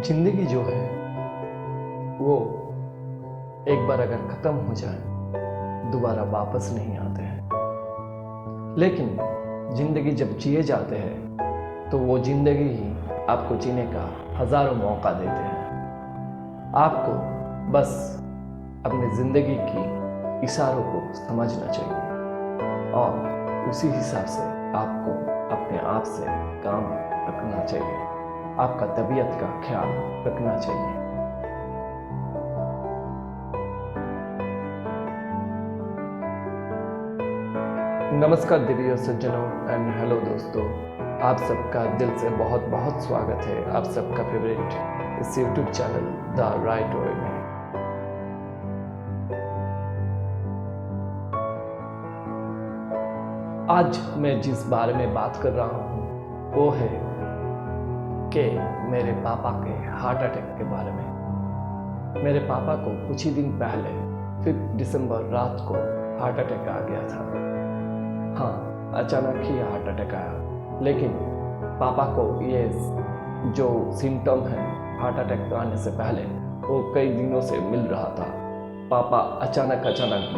जिंदगी जो है वो एक बार अगर ख़त्म हो जाए दोबारा वापस नहीं आते हैं। लेकिन ज़िंदगी जब जिए जाते हैं तो वो ज़िंदगी ही आपको जीने का हज़ारों मौका देते हैं। आपको बस अपनी ज़िंदगी की इशारों को समझना चाहिए और उसी हिसाब से आपको अपने आप से काम रखना चाहिए, आपका तबीयत का ख्याल रखना चाहिए। नमस्कार दिव्य सज्जनों एंड हेलो दोस्तों, आप सबका दिल से बहुत बहुत स्वागत है आप सबका फेवरेट इस YouTube channel the right way में। आज मैं जिस बारे में बात कर रहा हूँ वो है कि मेरे पापा के हार्ट अटैक के बारे में। मेरे पापा को कुछ ही दिन पहले 5 दिसंबर रात को हार्ट अटैक आ गया था। हाँ, अचानक ही हार्ट अटैक आया, लेकिन पापा को ये जो सिम्टम है हार्ट अटैक आने से पहले वो कई दिनों से मिल रहा था। पापा अचानक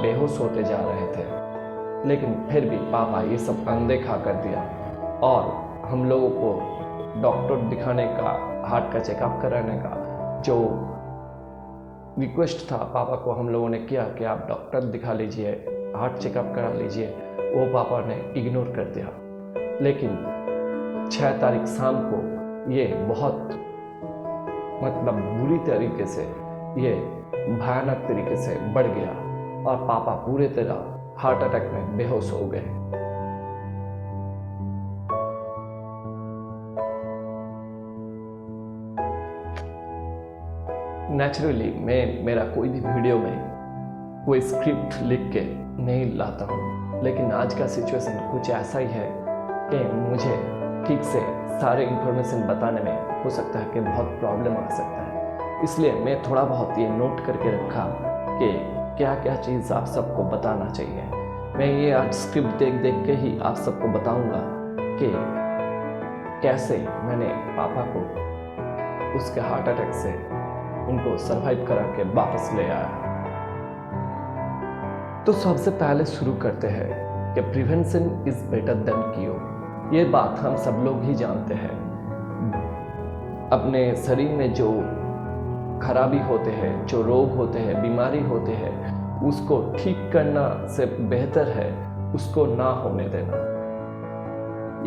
बेहोश होते जा रहे थे, लेकिन फिर भी पापा ये सब अनदेखा कर दिया और हम लोगों को डॉक्टर दिखाने का, हार्ट का चेकअप कराने का जो रिक्वेस्ट था पापा को हम लोगों ने किया कि आप डॉक्टर दिखा लीजिए, हार्ट चेकअप करा लीजिए, वो पापा ने इग्नोर कर दिया। लेकिन 6 तारीख शाम को ये बहुत बुरी तरीके से, ये भयानक तरीके से बढ़ गया और पापा पूरे तरह हार्ट अटैक में बेहोश हो गए। नेचुरली मैं मेरा कोई भी वीडियो में कोई स्क्रिप्ट लिख के नहीं लाता हूँ, लेकिन आज का सिचुएशन कुछ ऐसा ही है कि मुझे ठीक से सारे इंफॉर्मेशन बताने में हो सकता है कि बहुत प्रॉब्लम आ सकता है। इसलिए मैं थोड़ा बहुत ये नोट करके रखा कि क्या क्या चीज़ आप सबको बताना चाहिए। मैं ये आज स्क्रिप्ट देख के ही आप सबको बताऊंगा कि कैसे मैंने पापा को उसके हार्ट अटैक से उनको सरवाइव करा के वापस ले आया। तो सबसे पहले शुरू करते हैं कि prevention is better than cure. ये बात हम सब लोग ही जानते हैं। अपने शरीर में जो खराबी होते हैं, जो रोग होते हैं, बीमारी होते हैं, उसको ठीक करना से बेहतर है उसको ना होने देना।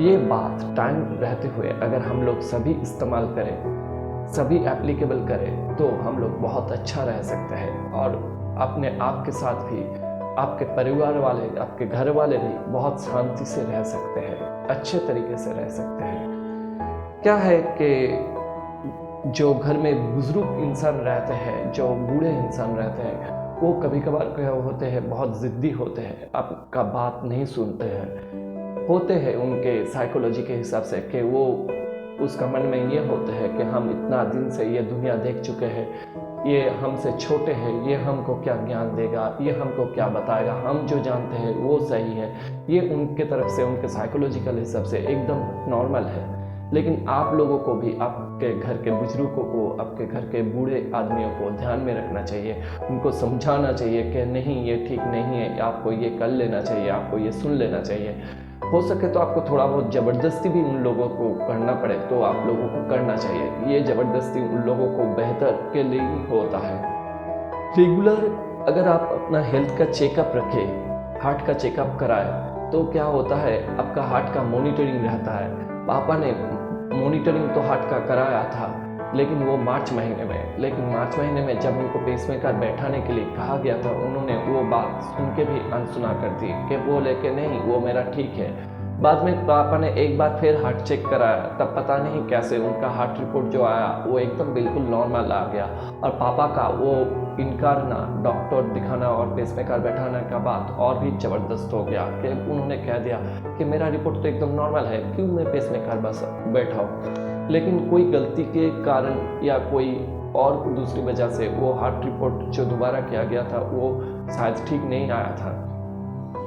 ये बात टाइम रहते हुए अगर हम लोग सभी इस्तेमाल करें, सभी एप्लीकेबल करें, तो हम लोग बहुत अच्छा रह सकते हैं और अपने आप के साथ भी आपके परिवार वाले, आपके घर वाले भी बहुत शांति से रह सकते हैं, अच्छे तरीके से रह सकते हैं। क्या है कि जो घर में बुजुर्ग इंसान रहते हैं, जो बूढ़े इंसान रहते हैं, वो कभी कभार क्या होते हैं, बहुत ज़िद्दी होते हैं, आपका बात नहीं सुनते हैं, होते हैं उनके साइकोलॉजी के हिसाब से कि वो उसका मन में ये होता है कि हम इतना दिन से ये दुनिया देख चुके हैं, ये हमसे छोटे हैं, ये हमको क्या ज्ञान देगा, ये हमको क्या बताएगा, हम जो जानते हैं वो सही है। ये उनके तरफ से, उनके साइकोलॉजिकल हिसाब से एकदम नॉर्मल है। लेकिन आप लोगों को भी आपके घर के बुजुर्गों को, आपके घर के बूढ़े आदमियों को ध्यान में रखना चाहिए, उनको समझाना चाहिए कि नहीं ये ठीक नहीं है, आपको ये कर लेना चाहिए, आपको ये सुन लेना चाहिए। हो सके तो आपको थोड़ा बहुत ज़बरदस्ती भी उन लोगों को करना पड़े तो आप लोगों को करना चाहिए। ये ज़बरदस्ती उन लोगों को बेहतर के लिए ही होता है। रेगुलर अगर आप अपना हेल्थ का चेकअप रखें, हार्ट का चेकअप कराएं, तो क्या होता है, आपका हार्ट का मॉनिटरिंग रहता है। पापा ने मॉनिटरिंग तो हार्ट का कराया था, लेकिन वो मार्च महीने में जब उनको पेसमेकर बैठाने के लिए कहा गया था, उन्होंने वो बात सुन के भी अनसुना कर दी कि बोले कि नहीं वो मेरा ठीक है। बाद में पापा ने एक बार फिर हार्ट चेक कराया, तब पता नहीं कैसे उनका हार्ट रिपोर्ट जो आया वो एकदम बिल्कुल नॉर्मल आ गया और पापा का वो इनकार ना डॉक्टर दिखाना और पेसमेकर बैठाने का बात और भी ज़बरदस्त हो गया कि उन्होंने कह दिया कि मेरा रिपोर्ट तो एकदम नॉर्मल है, क्यों मैं पेसमेकर बस बैठाऊँ। लेकिन कोई गलती के कारण या कोई और दूसरी वजह से वो हार्ट रिपोर्ट जो दोबारा किया गया था वो शायद ठीक नहीं आया था।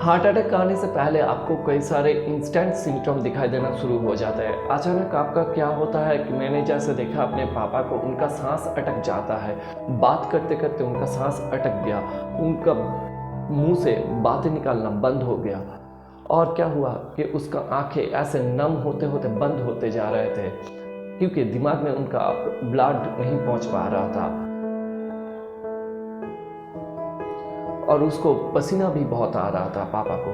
हार्ट अटैक आने से पहले आपको कई सारे इंस्टेंट सिम्टम दिखाई देना शुरू हो जाते हैं। अचानक आपका क्या होता है कि मैंने जैसे देखा अपने पापा को, उनका सांस अटक जाता है, बात करते करते उनका सांस अटक गया, उनका मुंह से बातें निकालना बंद हो गया। और क्या हुआ कि उसका आंखें ऐसे नम होते होते बंद होते जा रहे थे, क्योंकि दिमाग में उनका ब्लड नहीं पहुंच पा रहा था और उसको पसीना भी बहुत आ रहा था पापा को।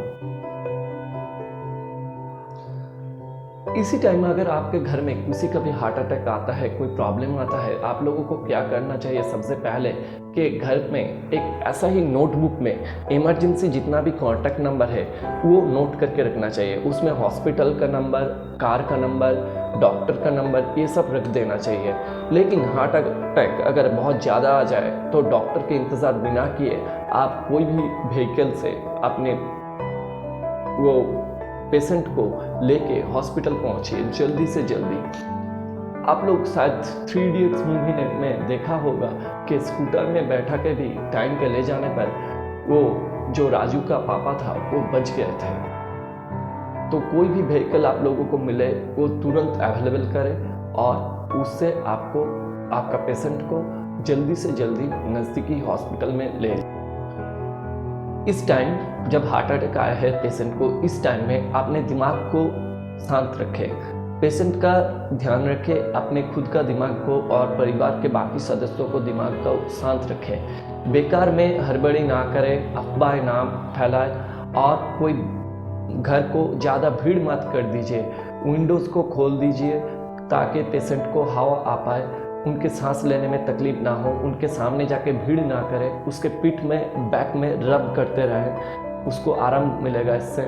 इसी टाइम अगर आपके घर में किसी का भी हार्ट अटैक आता है, कोई प्रॉब्लम आता है, आप लोगों को क्या करना चाहिए? सबसे पहले कि घर में एक ऐसा ही नोटबुक में इमरजेंसी जितना भी कॉन्टैक्ट नंबर है वो नोट करके रखना चाहिए। उसमें हॉस्पिटल का नंबर, कार का नंबर, डॉक्टर का नंबर, ये सब रख देना चाहिए। लेकिन हार्ट अटैक अगर बहुत ज़्यादा आ जाए तो डॉक्टर के इंतज़ार बिना किए आप कोई भी व्हीकल से अपने वो पेशेंट को लेके हॉस्पिटल पहुंचिए जल्दी से जल्दी। आप लोग शायद 3 इडियट्स मूवी में देखा होगा कि स्कूटर में बैठा के भी टाइम पे ले जाने पर वो जो राजू का पापा था वो बच गए थे। तो कोई भी व्हीकल आप लोगों को मिले वो तुरंत अवेलेबल करें और उससे आपको आपका पेशेंट को जल्दी से जल्दी नज़दीकी हॉस्पिटल में ले। इस टाइम जब हार्ट अटैक आया है पेशेंट को, इस टाइम में अपने दिमाग को शांत रखें, पेशेंट का ध्यान रखें, अपने खुद का दिमाग को और परिवार के बाकी सदस्यों को दिमाग को शांत रखें। बेकार में हड़बड़ी ना करें, अफवाह ना फैलाएं और कोई घर को ज़्यादा भीड़ मत कर दीजिए। विंडोज़ को खोल दीजिए ताकि पेशेंट को हवा आ पाए, उनके सांस लेने में तकलीफ ना हो। उनके सामने जाके भीड़ ना करें, उसके पीठ में, बैक में रब करते रहें, उसको आराम मिलेगा इससे।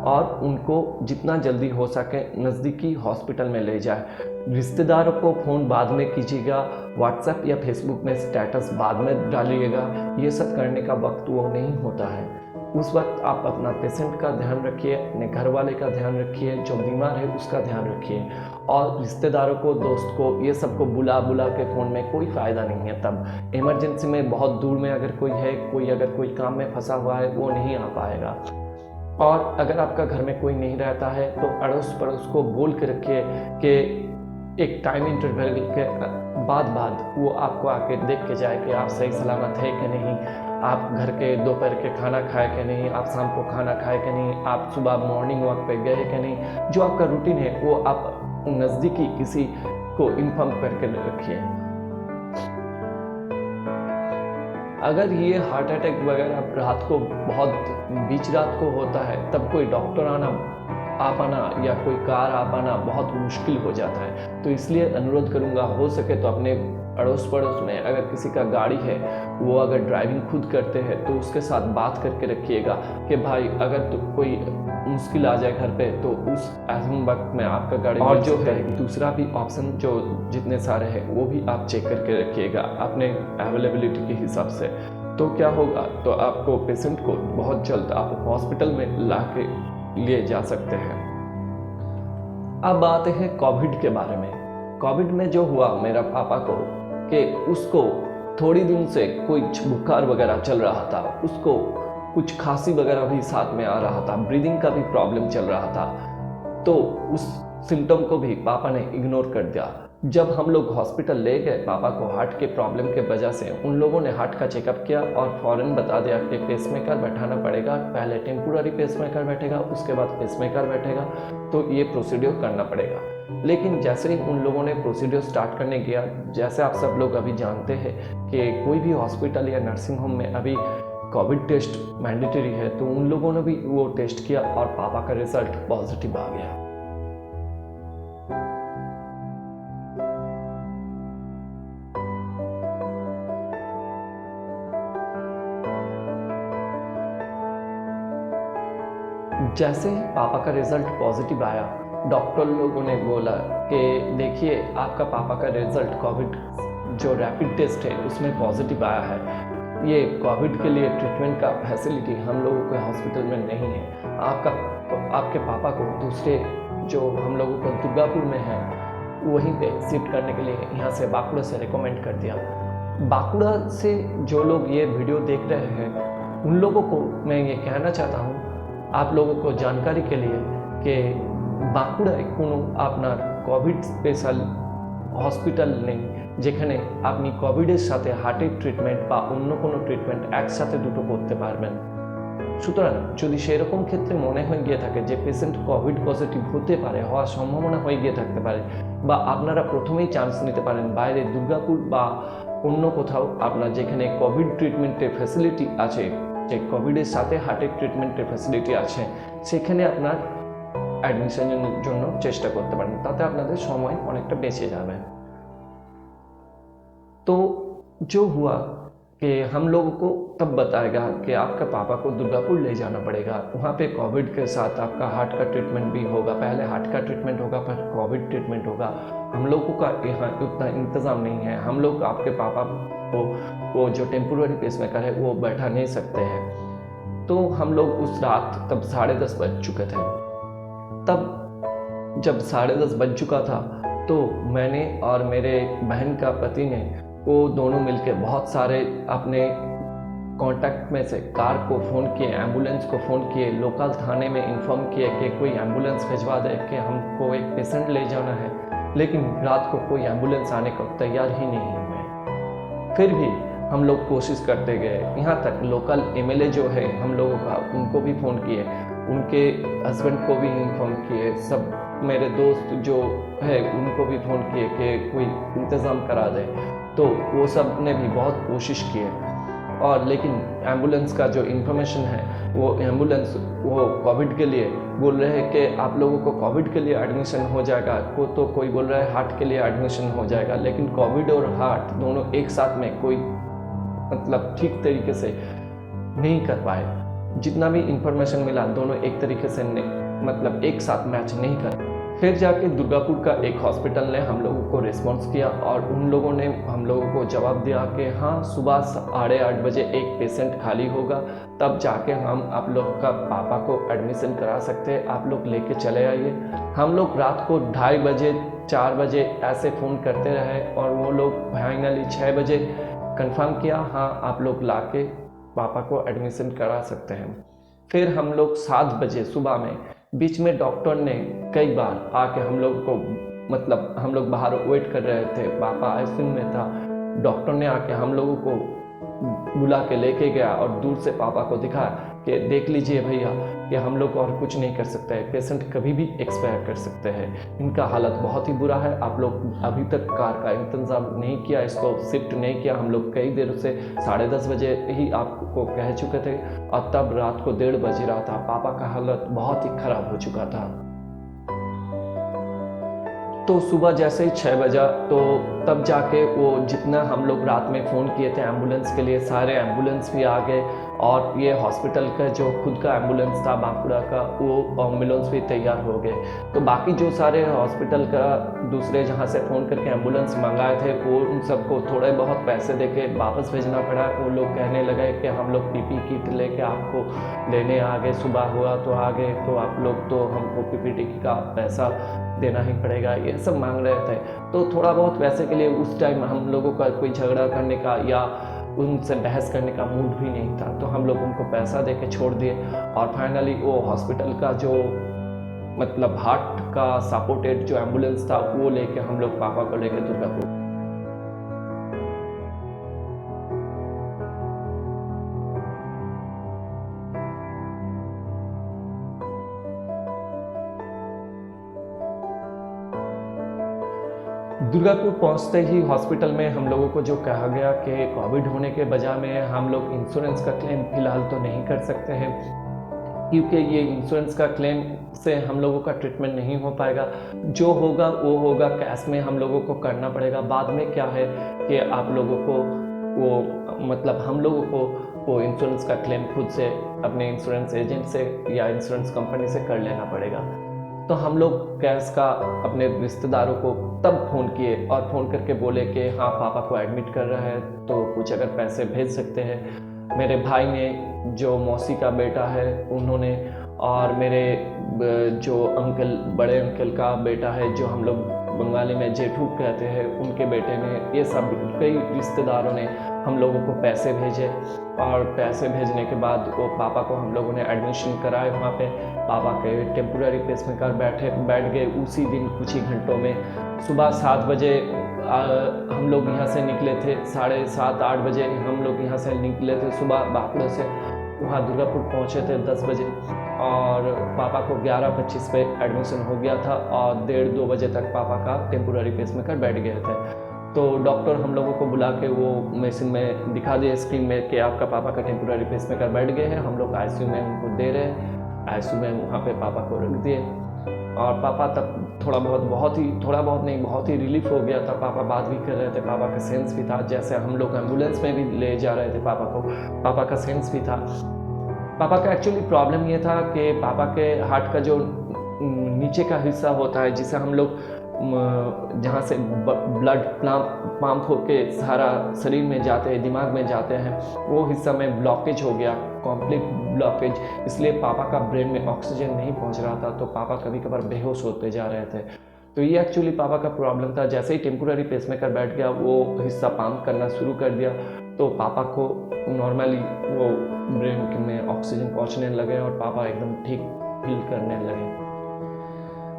और उनको जितना जल्दी हो सके नज़दीकी हॉस्पिटल में ले जाए। रिश्तेदारों को फ़ोन बाद में कीजिएगा, व्हाट्सएप या फेसबुक में स्टेटस बाद में डालिएगा। ये सब करने का वक्त वो नहीं होता है। उस वक्त आप अपना पेशेंट का ध्यान रखिए, अपने घर वाले का ध्यान रखिए, जो बीमार है उसका ध्यान रखिए। और रिश्तेदारों को, दोस्त को, ये सबको बुला के फ़ोन में कोई फ़ायदा नहीं है। तब इमरजेंसी में बहुत दूर में अगर कोई है, अगर कोई काम में फंसा हुआ है, वो नहीं आ पाएगा। और अगर आपका घर में कोई नहीं रहता है तो अड़ोस पड़ोस को बोल के रखिए कि एक टाइम इंटरवल के बाद वो आपको आके देख के जाए कि आप सही सलामत है कि नहीं, आप घर के दोपहर के खाना खाए कि नहीं, आप शाम को खाना खाए कि नहीं, आप सुबह मॉर्निंग वॉक पे गए कि नहीं। जो आपका रूटीन है वो आप नज़दीकी किसी को इन्फॉर्म करके रखिए। अगर ये हार्ट अटैक वगैरह रात को बहुत बीच रात को होता है, तब कोई डॉक्टर आ पाना या कोई कार आ पाना बहुत मुश्किल हो जाता है। तो इसलिए अनुरोध करूँगा, हो सके तो अपने अड़ोस पड़ोस में अगर किसी का गाड़ी है, वो अगर ड्राइविंग खुद करते हैं तो उसके साथ बात करके रखिएगा कि भाई अगर तो कोई मुश्किल आ जाए घर पे तो उस अहम वक्त में आपका गाड़ी। और जो है दूसरा भी ऑप्शन जो जितने सारे हैं वो भी आप चेक करके रखिएगा अपने अवेलेबिलिटी के हिसाब से। तो क्या होगा, तो आपको पेशेंट को बहुत जल्द आप हॉस्पिटल में ला के लिए जा सकते हैं। अब आते हैं कोविड के बारे में। कोविड में जो हुआ मेरा पापा को कि उसको थोड़ी दिन से कोई बुखार वगैरह चल रहा था, उसको कुछ खांसी वगैरह भी साथ में आ रहा था, ब्रीदिंग का भी प्रॉब्लम चल रहा था। तो उस सिम्टम को भी पापा ने इग्नोर कर दिया। जब हम लोग हॉस्पिटल ले गए पापा को हार्ट के प्रॉब्लम के वजह से, उन लोगों ने हार्ट का चेकअप किया और फ़ौरन बता दिया कि पेसमेकर बैठाना पड़ेगा। पहले टेम्पोररी पेसमेकर बैठेगा, उसके बाद पेसमेकर बैठेगा, तो ये प्रोसीड्यूर करना पड़ेगा। लेकिन जैसे ही उन लोगों ने प्रोसीड्यूर स्टार्ट करने गया, जैसे आप सब लोग अभी जानते हैं कि कोई भी हॉस्पिटल या नर्सिंग होम में अभी कोविड टेस्ट मैंडेटरी है, तो उन लोगों ने भी वो टेस्ट किया और पापा का रिजल्ट पॉजिटिव आ गया। जैसे ही पापा का रिजल्ट पॉजिटिव आया, डॉक्टर लोगों ने बोला कि देखिए आपका पापा का रिजल्ट कोविड जो रैपिड टेस्ट है उसमें पॉजिटिव आया है। ये कोविड के लिए ट्रीटमेंट का फैसिलिटी हम लोगों के हॉस्पिटल में नहीं है। आपके पापा को दूसरे जो हम लोगों को दुर्गापुर में है वहीं पे शिफ्ट करने के लिए यहाँ से बांकुड़ा से रिकमेंड कर दिया। बांकुड़ा से जो लोग ये वीडियो देख रहे हैं उन लोगों को मैं ये कहना चाहता हूँ आप लोगों को जानकारी के लिए कि বাঁকুড়ায় কোনো আপনার কোভিড স্পেশাল হসপিটাল নেই যেখানে আপনি কোভিডের সাথে হার্টের ট্রিটমেন্ট বা অন্য কোনো ট্রিটমেন্ট একসাথে দুটো করতে পারবেন। সুতরাং যদি সেরকম ক্ষেত্রে মনে হয়ে গিয়ে থাকে যে পেশেন্ট কোভিড পজিটিভ হতে পারে, হওয়ার সম্ভাবনা হয়ে গিয়ে থাকতে পারে, বা আপনারা প্রথমেই চান্স নিতে পারেন বাইরে দুর্গাপুর বা অন্য কোথাও আপনার যেখানে কোভিড ট্রিটমেন্টের ফ্যাসিলিটি আছে, যে কোভিডের সাথে হার্টের ট্রিটমেন্টের ফ্যাসিলিটি আছে, সেখানে আপনার एडमिशन জন্য চেষ্টা করতে পারেন, তাতে আপনাদের সময় অনেকটা বেঁচে যাবে। तो जो हुआ कि हम लोगों को तब बताएगा कि आपका पापा को दुर्गापुर ले जाना पड़ेगा, वहाँ पे कोविड के साथ आपका हार्ट का ट्रीटमेंट भी होगा, पहले हार्ट का ट्रीटमेंट होगा फिर कोविड ट्रीटमेंट होगा। हम लोगों का यहाँ उतना इंतज़ाम नहीं है, हम लोग आपके पापा को वो जो टेम्पोररी पेसमेकर है वो बैठा नहीं सकते हैं। तो हम लोग उस रात तब 10:30 बज चुके थे। तब जब 10:30 बज चुका था तो मैंने और मेरे बहन का पति ने वो दोनों मिलके बहुत सारे अपने कांटेक्ट में से कार को फ़ोन किए, एम्बुलेंस को फ़ोन किए, लोकल थाने में इन्फॉर्म किए कि कोई एम्बुलेंस भिजवा दे कि हमको एक पेशेंट ले जाना है, लेकिन रात को कोई एम्बुलेंस आने को तैयार ही नहीं हुए। फिर भी हम लोग कोशिश करते गए, यहाँ तक लोकल एमएलए जो है हम लोगों का उनको भी फ़ोन किए, उनके हस्बैंड को भी इन्फॉर्म किए, सब मेरे दोस्त जो है उनको भी फ़ोन किए कि कोई इंतज़ाम करा दे। तो वो सब ने भी बहुत कोशिश किए, और लेकिन एम्बुलेंस का जो इन्फॉर्मेशन है वो एम्बुलेंस वो कोविड के लिए बोल रहे हैं कि आप लोगों को कोविड के लिए एडमिशन हो जाएगा, तो कोई बोल रहा है हार्ट के लिए एडमिशन हो जाएगा, लेकिन कोविड और हार्ट दोनों एक साथ में कोई मतलब ठीक तरीके से नहीं कर पाए। जितना भी इंफॉर्मेशन मिला दोनों एक तरीके से मतलब एक साथ मैच नहीं कर। फिर जाके दुर्गापुर का एक हॉस्पिटल ने हम लोगों को रिस्पॉन्स किया और उन लोगों ने हम लोगों को जवाब दिया कि हाँ सुबह 8:30 बजे एक पेशेंट खाली होगा, तब जाके हम आप लोग का पापा को एडमिशन करा सकते हैं, आप लोग लेके चले आइए। हम लोग रात को 2:30 बजे 4 बजे ऐसे फ़ोन करते रहे और वो लोग फाइनली 6 बजे कंफर्म किया हाँ आप लोग लाके पापा को एडमिशन करा सकते हैं। फिर हम लोग 7 बजे सुबह में बीच में डॉक्टर ने कई बार आके हम लोग को मतलब हम लोग बाहर वेट कर रहे थे, पापा आईसीयू में था, डॉक्टर ने आके हम लोगों को बुला के लेके गया और दूर से पापा को दिखाया कि देख लीजिए भैया कि हम लोग और कुछ नहीं कर सकते हैं, पेशेंट कभी भी एक्सपायर कर सकते हैं, इनका हालत बहुत ही बुरा है, आप लोग अभी तक कार का इंतज़ाम नहीं किया, इसको शिफ्ट नहीं किया। हम लोग कई देर से 10:30 बजे ही आपको कह चुके थे और तब रात को 1:30 बज रहा था, पापा का हालत बहुत ही ख़राब हो चुका था। तो सुबह जैसे ही 6 बजा तो तब जाके वो जितना हम लोग रात में फ़ोन किए थे एम्बुलेंस के लिए सारे एम्बुलेंस भी आ गए, और ये हॉस्पिटल का जो खुद का एम्बुलेंस था बांकुड़ा का वो एम्बुलेंस भी तैयार हो गए। तो बाकी जो सारे हॉस्पिटल का दूसरे जहाँ से फ़ोन करके एम्बुलेंस मंगाए थे वो उन सबको थोड़े बहुत पैसे देके वापस भेजना पड़ा। वो लोग कहने लगे कि हम लोग पीपी किट लेके आपको लेने आ गए, सुबह हुआ तो आ गए, तो आप लोग तो हमको पीपीटी का पैसा देना ही पड़ेगा, ये सब मांग रहे थे। तो थोड़ा बहुत पैसे के लिए उस टाइम हम लोगों का कोई झगड़ा करने का या उनसे बहस करने का मूड भी नहीं था, तो हम लोग उनको पैसा दे के छोड़ दिए। और फाइनली वो हॉस्पिटल का जो मतलब हार्ट का सपोर्टेड जो एम्बुलेंस था वो लेके हम लोग पापा को लेके दुर्गापुर। दुर्गापुर पहुंचते ही हॉस्पिटल में हम लोगों को जो कहा गया कि कोविड होने के बजाय में हम लोग इंश्योरेंस का क्लेम फ़िलहाल तो नहीं कर सकते हैं, क्योंकि ये इंश्योरेंस का क्लेम से हम लोगों का ट्रीटमेंट नहीं हो पाएगा, जो होगा वो होगा कैश में हम लोगों को करना पड़ेगा। बाद में क्या है कि आप लोगों को वो मतलब हम लोगों को वो इंश्योरेंस का क्लेम खुद से अपने इंश्योरेंस एजेंट से या इंश्योरेंस कंपनी से कर लेना पड़ेगा। तो हम लोग कैश का अपने रिश्तेदारों को तब फ़ोन किए और फ़ोन करके बोले कि हाँ पापा को एडमिट कर रहा है तो कुछ अगर पैसे भेज सकते हैं। मेरे भाई ने, जो मौसी का बेटा है, उन्होंने, और मेरे जो अंकल, बड़े अंकल का बेटा है जो हम लोग बंगाली में जेठू कहते हैं, उनके बेटे ने, ये सब कई रिश्तेदारों ने हम लोगों को पैसे भेजे और पैसे भेजने के बाद वो पापा को हम लोगों ने एडमिशन कराए वहाँ पे। पापा के टेम्पोररी पेसमेकर बैठ गए उसी दिन कुछ ही घंटों में। सुबह 7 बजे हम लोग यहाँ से निकले थे, 7:30-8 बजे हम लोग यहाँ से निकले थे सुबह बांकुड़ा से, वहाँ दुर्गापुर पहुँचे थे 10 बजे और पापा को 11:25 पे एडमिशन हो गया था और 1:30-2 बजे तक पापा का टेम्पोररी पेसमेकर बैठ गए थे। तो डॉक्टर हम लोगों को बुला के वो मशीन में दिखा दिए स्क्रीन में कि आपका पापा का टेम्पोररी पेसमेकर बैठ गए हैं। हम लोग आईसीयू में उनको दे रहे हैं, आईसीयू में वहाँ पे पापा को रख दिए और पापा तब बहुत ही रिलीफ हो गया था। पापा बात भी कर रहे थे, पापा का सेंस भी था, जैसे हम लोग एम्बुलेंस में भी ले जा रहे थे पापा को, पापा का सेंस भी था। पापा का एक्चुअली प्रॉब्लम ये था कि पापा के हार्ट का जो नीचे का हिस्सा होता है, जिसे हम लोग जहाँ से ब्लड पंप होके सारा शरीर में जाते हैं, दिमाग में जाते हैं, वो हिस्सा में ब्लॉकेज हो गया, कंप्लीट ब्लॉकेज। इसलिए पापा का ब्रेन में ऑक्सीजन नहीं पहुँच रहा था, तो पापा कभी कभार बेहोश होते जा रहे थे। तो ये एक्चुअली पापा का प्रॉब्लम था। जैसे ही टेम्पोररी पेसमेकर बैठ गया, वो हिस्सा पंप करना शुरू कर दिया, तो पापा को नॉर्मली वो ब्रेन में ऑक्सीजन पहुँचने लगे और पापा एकदम ठीक फील करने लगे।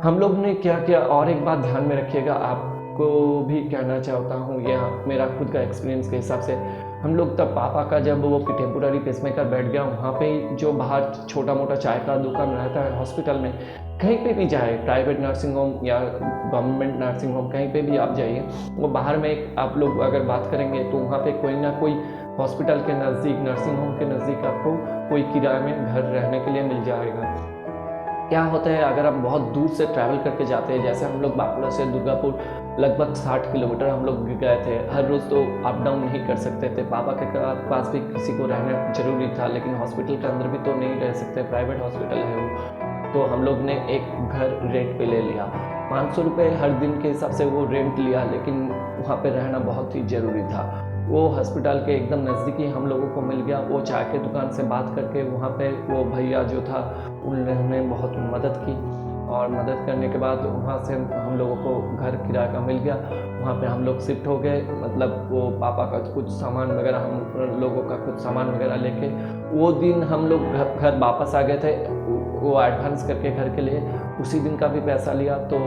हम लोग ने क्या किया, और एक बात ध्यान में रखिएगा, आपको भी कहना चाहता हूँ, यह मेरा खुद का एक्सपीरियंस के हिसाब से, हम लोग तब पापा का जब वो टेम्पोररी पेसमेकर बैठ गया, वहाँ पे जो बाहर छोटा मोटा चाय का दुकान रहता है हॉस्पिटल में, कहीं पे भी जाए, प्राइवेट नर्सिंग होम या गवर्नमेंट नर्सिंग होम, कहीं पे भी आप जाइए, वो बाहर में आप लोग अगर बात करेंगे तो वहाँ पे कोई ना कोई हॉस्पिटल के नज़दीक, नर्सिंग होम के नज़दीक आपको कोई किराए में घर रहने के लिए मिल जाएगा। क्या होता है, अगर आप बहुत दूर से ट्रैवल करके जाते हैं, जैसे हम लोग बांकुड़ा से दुर्गापुर लगभग 60 किलोमीटर हम लोग गए थे, हर रोज़ तो अप डाउन नहीं कर सकते थे, पापा के पास भी किसी को रहना जरूरी था, लेकिन हॉस्पिटल के अंदर भी तो नहीं रह सकते, प्राइवेट हॉस्पिटल है वो। तो हम लोग ने एक घर रेंट पे ले लिया, 500 रुपये हर दिन के हिसाब से वो रेंट लिया, लेकिन वहाँ पे रहना बहुत ही ज़रूरी था। वो हॉस्पिटल के एकदम नज़दीकी हम लोगों को मिल गया। वो चाय के दुकान से बात करके वहाँ पे वो भैया जो था उन्होंने बहुत मदद की, और मदद करने के बाद वहाँ से हम लोगों को घर किराए का मिल गया। वहाँ पे हम लोग शिफ्ट हो गए, मतलब वो पापा का कुछ सामान वगैरह, हम लोगों का कुछ सामान वगैरह लेके वो दिन हम लोग घर वापस आ गए थे। वो एडवांस करके घर के लिए उसी दिन का भी पैसा लिया, तो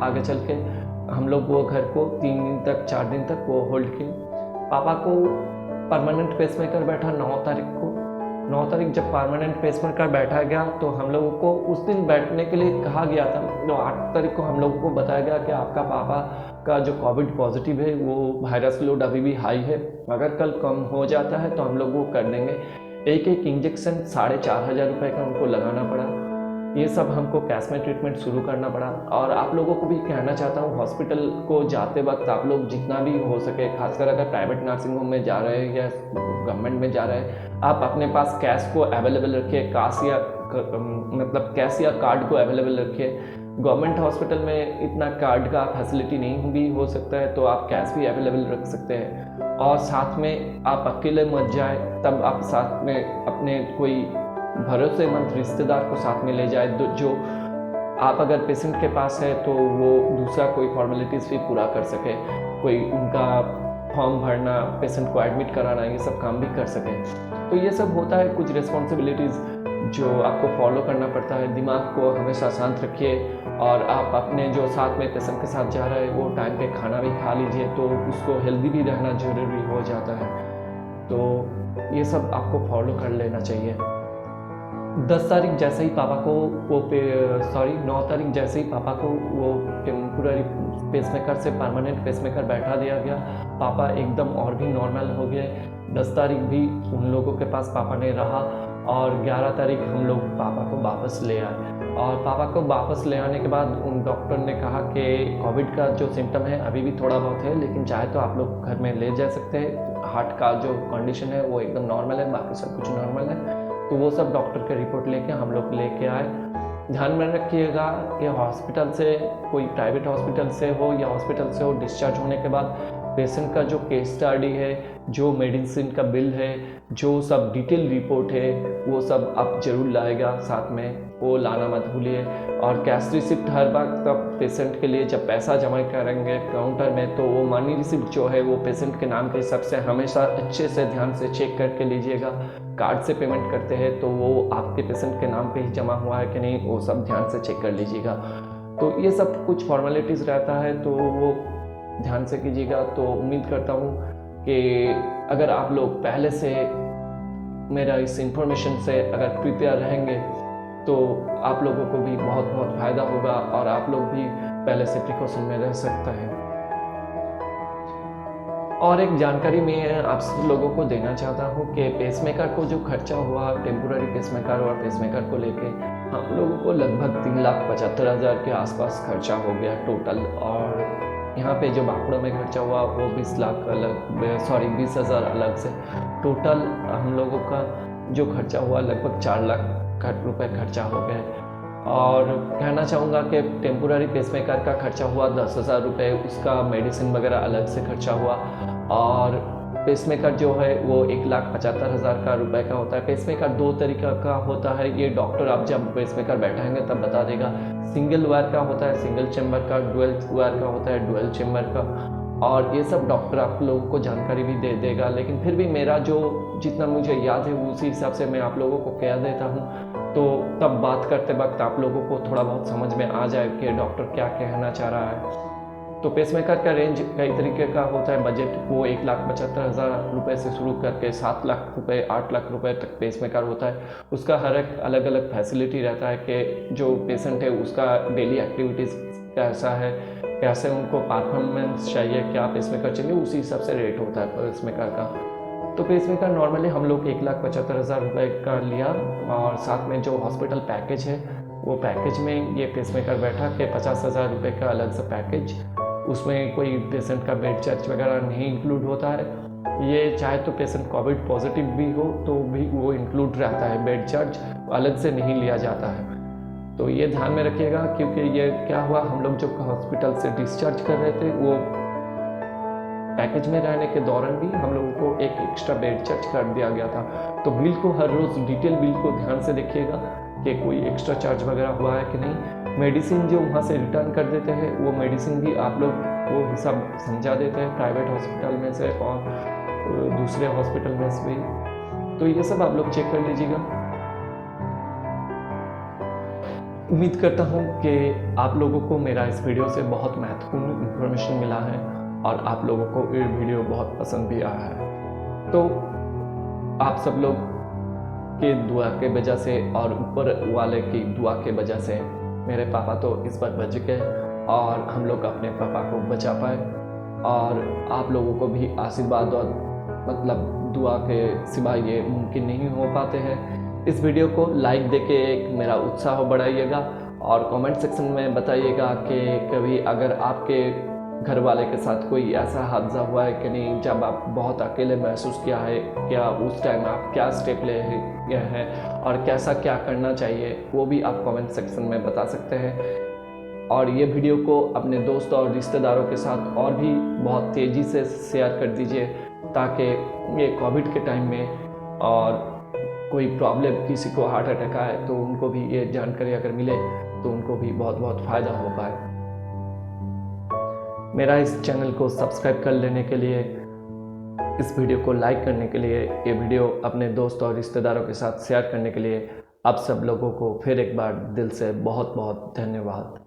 आगे चल के हम लोग वो घर को 3 दिन तक 4 दिन तक वो होल्ड किए। पापा को परमानेंट पेसमेकर बैठा 9 तारीख को। 9 तारीख जब परमानेंट पेसमेकर बैठा गया तो हम लोगों को उस दिन बैठने के लिए कहा गया था। तो 8 तारीख को हम लोगों को बताया गया कि आपका पापा का जो कोविड पॉजिटिव है वो वायरस लोड अभी भी हाई है, अगर कल कम हो जाता है तो हम लोग वो कर देंगे। एक इंजेक्शन 4,500 रुपये का उनको लगाना पड़ा। ये सब हमको कैश में ट्रीटमेंट शुरू करना पड़ा। और आप लोगों को भी कहना चाहता हूँ, हॉस्पिटल को जाते वक्त आप लोग जितना भी हो सके, खासकर अगर प्राइवेट नर्सिंग होम में जा रहे हैं या गवर्नमेंट में जा रहे हैं, आप अपने पास कैश को अवेलेबल रखिए, कैश या कार्ड को अवेलेबल रखिए। गवर्नमेंट हॉस्पिटल में इतना कार्ड का फैसिलिटी नहीं भी हो सकता है, तो आप कैश भी अवेलेबल रख सकते हैं। और साथ में आप अकेले मत जाए, तब आप साथ में अपने कोई भरोसेमंद रिश्तेदार को साथ में ले जाए, जो आप अगर पेशेंट के पास है तो वो दूसरा कोई फॉर्मेलिटीज़ भी पूरा कर सके, कोई उनका फॉर्म भरना, पेशेंट को एडमिट कराना, ये सब काम भी कर सके। तो ये सब होता है, कुछ रिस्पॉन्सिबिलिटीज़ जो आपको फॉलो करना पड़ता है। दिमाग को हमेशा शांत रखिए, और आप अपने जो साथ में पेशेंट के साथ जा रहे हैं वो टाइम पे खाना भी खा लीजिए, तो उसको हेल्दी भी रहना ज़रूरी हो जाता है। तो ये सब आपको फॉलो कर लेना चाहिए। 10 तारीख जैसे ही पापा को 9 तारीख जैसे ही पापा को वो टेम्पोररी पेसमेकर से परमानेंट पेसमेकर बैठा दिया गया, पापा एकदम और भी नॉर्मल हो गए। 10 तारीख भी उन लोगों के पास पापा ने रहा, और 11 तारीख हम लोग पापा को वापस ले आए। और पापा को वापस ले आने के बाद उन डॉक्टर ने कहा कि कोविड का जो सिम्टम है अभी भी थोड़ा बहुत है, लेकिन चाहे तो आप लोग घर में ले जा सकते हैं। हार्ट का जो कंडीशन है वो एकदम नॉर्मल है, बाकी सब कुछ नॉर्मल है। तो वो सब डॉक्टर के रिपोर्ट लेके हम लोग लेके आए। ध्यान में रखिएगा कि हॉस्पिटल से, कोई प्राइवेट हॉस्पिटल से हो या हॉस्पिटल से हो, डिस्चार्ज होने के बाद पेशेंट का जो केस स्टडी है, जो मेडिसिन का बिल है, जो सब डिटेल रिपोर्ट है, वो सब आप जरूर लाएगा साथ में। वो लाना मत भूलिए। और कैश रिसिप्ट हर बार तब पेशेंट के लिए जब पैसा जमा करेंगे काउंटर में, तो वो मनी रिसिप्ट जो है वो पेशेंट के नाम के हिसाब से हमेशा अच्छे से ध्यान से चेक करके लीजिएगा। कार्ड से पेमेंट करते हैं तो वो आपके पेशेंट के नाम पे ही जमा हुआ है कि नहीं, वो सब ध्यान से चेक कर लीजिएगा। तो ये सब कुछ फॉर्मेलिटीज़ रहता है, तो वो ध्यान से कीजिएगा। तो उम्मीद करता हूँ कि अगर आप लोग पहले से मेरा इस इंफॉर्मेशन से अगर प्रिपेयर रहेंगे तो आप लोगों को भी बहुत बहुत फ़ायदा होगा और आप लोग भी पहले से प्रिकॉशन में रह सकते हैं। और एक जानकारी मैं आप सब लोगों को देना चाहता हूँ कि पेसमेकर को जो खर्चा हुआ, टेम्पोररी पेसमेकर और पेसमेकर को लेके हम लोगों को लगभग 3,75,000 के आसपास खर्चा हो गया टोटल। और यहाँ पे जो बांकुड़ा में खर्चा हुआ वो 20,000 अलग से। टोटल हम लोगों का जो खर्चा हुआ लगभग 4 लाख रुपए खर्चा हो गए। और कहना चाहूँगा कि टेम्पोररी पेसमेकर का खर्चा हुआ 10,000 रुपये, उसका मेडिसिन वगैरह अलग से खर्चा हुआ। और पेसमेकर जो है वो 1,75,000 का रुपए का होता है। पेसमेकर 2 तरीका का होता है, ये डॉक्टर आप जब पेसमेकर बैठाएंगे तब बता देगा। सिंगल वायर का होता है सिंगल चैम्बर का, डुअल वायर का होता है डुअल चैम्बर का, और ये सब डॉक्टर आप लोगों को जानकारी भी दे देगा। लेकिन फिर भी मेरा जो जितना मुझे याद है उसी हिसाब से मैं आप लोगों को कह देता हूँ, तो तब बात करते वक्त आप लोगों को थोड़ा बहुत समझ में आ जाए कि डॉक्टर क्या कहना चाह रहा है। तो पेसमेकर का रेंज कई तरीके का होता है। बजट वो 1,75,000 रुपये से शुरू करके 7 लाख रुपये 8 लाख रुपये तक पेसमेकर होता है। उसका हर एक अलग अलग फैसिलिटी रहता है कि जो पेशेंट है उसका डेली एक्टिविटीज़ कैसा है, कैसे उनको परफॉर्मेंस चाहिए, क्या पेसमेकर चाहिए, उसी हिसाब से रेट होता है पेसमेकर का। तो पेसमेकर नॉर्मली हम लोग 1,75,000 रुपये का लिया, और साथ में जो हॉस्पिटल पैकेज है वो पैकेज में ये पेसमेकर बैठा के 50,000 रुपये का अलग से पैकेज। उसमें कोई पेशेंट का बेड चार्ज वगैरह नहीं इंक्लूड होता है। ये चाहे तो पेशेंट कोविड पॉजिटिव भी हो तो भी वो इंक्लूड रहता है, बेड चार्ज अलग से नहीं लिया जाता है। तो ये ध्यान में रखिएगा, क्योंकि ये क्या हुआ, हम लोग जो हॉस्पिटल से डिस्चार्ज कर रहे थे वो पैकेज में रहने के दौरान भी हम लोगों को एक एक्स्ट्रा बेड चार्ज कर दिया गया था। तो बिल को हर रोज़ डिटेल बिल को ध्यान से देखिएगा कि कोई एक्स्ट्रा चार्ज वगैरह हुआ है कि नहीं। मेडिसिन जो वहाँ से रिटर्न कर देते हैं वो मेडिसिन भी आप लोग वो हिसाब समझा देते हैं प्राइवेट हॉस्पिटल में से और दूसरे हॉस्पिटल में से भी। तो ये सब आप लोग चेक कर लीजिएगा। उम्मीद करता हूँ कि आप लोगों को मेरा इस वीडियो से बहुत महत्वपूर्ण इन्फॉर्मेशन मिला है और आप लोगों को ये वीडियो बहुत पसंद भी आया है। तो आप सब लोग के दुआ के वजह से और ऊपर वाले की दुआ के वजह से मेरे पापा तो इस बार बच गए और हम लोग अपने पापा को बचा पाए। और आप लोगों को भी आशीर्वाद और मतलब दुआ के सिवा ये मुमकिन नहीं हो पाते हैं। इस वीडियो को लाइक देके एक मेरा उत्साह बढ़ाइएगा और कमेंट सेक्शन में बताइएगा कि कभी अगर आपके घर वाले के साथ कोई ऐसा हादसा हुआ है कि नहीं, जब आप बहुत अकेले महसूस किया है, क्या उस टाइम आप क्या स्टेप ले गए हैं और कैसा क्या करना चाहिए, वो भी आप कमेंट सेक्शन में बता सकते हैं। और ये वीडियो को अपने दोस्त और रिश्तेदारों के साथ और भी बहुत तेज़ी से शेयर कर दीजिए, ताकि ये कोविड के टाइम में और कोई प्रॉब्लम किसी को हार्ट अटैक आए तो उनको भी ये जानकारी अगर मिले तो उनको भी बहुत बहुत फ़ायदा हो पाए। मेरा इस चैनल को सब्सक्राइब कर लेने के लिए, इस वीडियो को लाइक करने के लिए, ये वीडियो अपने दोस्त और रिश्तेदारों के साथ शेयर करने के लिए आप सब लोगों को फिर एक बार दिल से बहुत बहुत धन्यवाद।